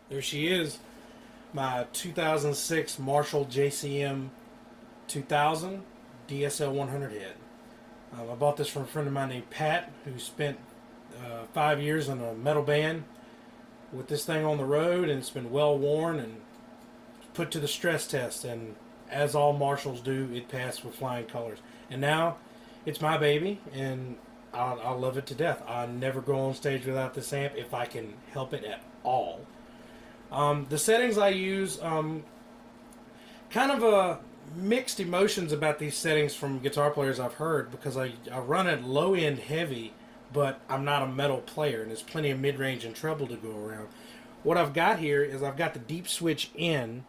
There she is, my 2006 Marshall JCM2000 DSL100 head. I bought this from a friend of mine named Pat, who spent 5 years in a metal band with this thing on the road, and it's been well worn and put to the stress test, and as all Marshalls do, it passed with flying colors. And now it's my baby, and I love it to death. I never go on stage without this amp if I can help it at all. The settings I use, kind of mixed emotions about these settings from guitar players I've heard, because I run it low end heavy, but I'm not a metal player, and there's plenty of mid-range and treble to go around. What I've got here is I've got the deep switch in.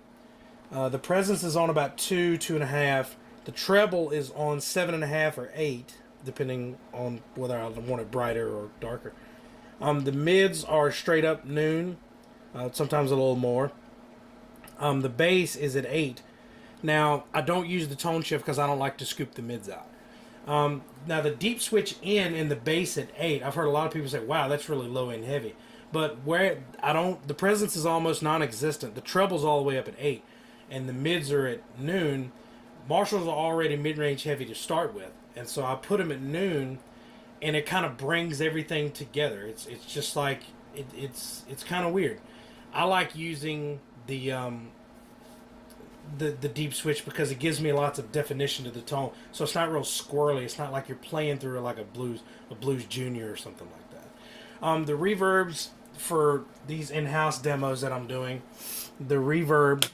The presence is on about 2, 2.5. The treble is on 7.5 or 8, depending on whether I want it brighter or darker. The mids are straight up noon, sometimes a little more. The bass is at 8. Now, I don't use the tone shift because I don't like to scoop the mids out. Now, the deep switch in the bass at 8, I've heard a lot of people say, wow, that's really low and heavy. But where the presence is almost non-existent. The treble's all the way up at 8, and the mids are at noon. Marshalls are already mid-range heavy to start with, and so I put them at noon, and it kind of brings everything together. It's just like it's kind of weird. I like using the deep switch because it gives me lots of definition to the tone, so it's not real squirrely. It's not like you're playing through like a blues junior or something like that. The reverbs for these in-house demos that I'm doing, the reverb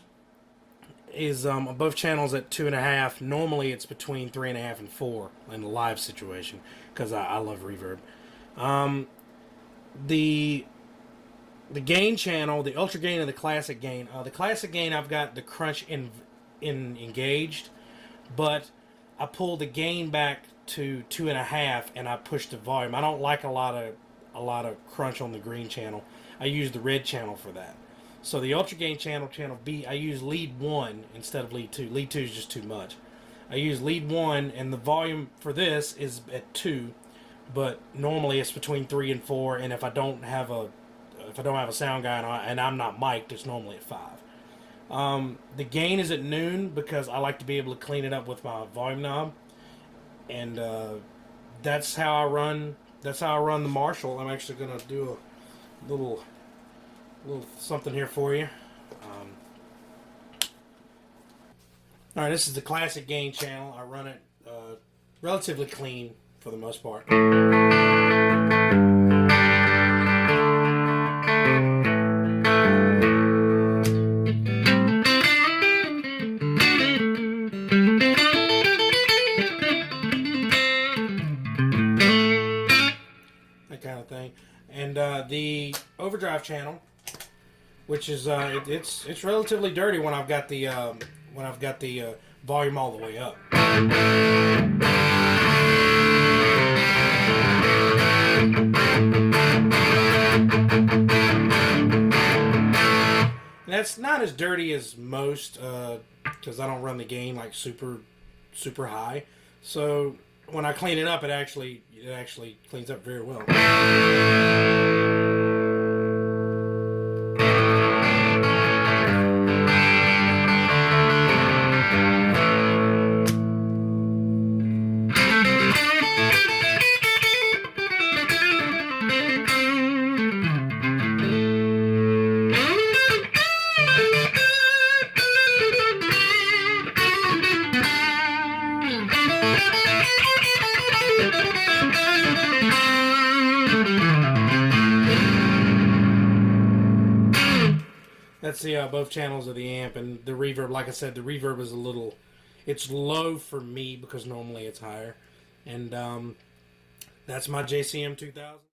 is above channels at 2.5. Normally it's between 3.5 and 4 in the live situation, because I love reverb. The gain channel, the ultra gain and the classic gain. The classic gain, I've got the crunch in engaged, but I pull the gain back to 2.5 and I push the volume. I don't like a lot of crunch on the green channel. I use the red channel for that. So the ultra gain channel, channel B, I use lead 1 instead of lead 2. Lead 2 is just too much. I use lead 1, and the volume for this is at 2, but normally it's between 3 and 4. And if I don't have a sound guy and I'm not mic'd, it's normally at 5. The gain is at noon because I like to be able to clean it up with my volume knob, and that's how I run. That's how I run the Marshall. I'm actually gonna do a little something here for you. All right, this is the classic gain channel. I run it relatively clean for the most part. That kind of thing. And the overdrive channel, which is it's relatively dirty when I've got the volume all the way up. And that's not as dirty as most, because I don't run the gain like super high. So when I clean it up, it actually cleans up very well. That's the both channels of the amp, and the reverb. Like I said, the reverb is it's low for me because normally it's higher, and that's my JCM2000.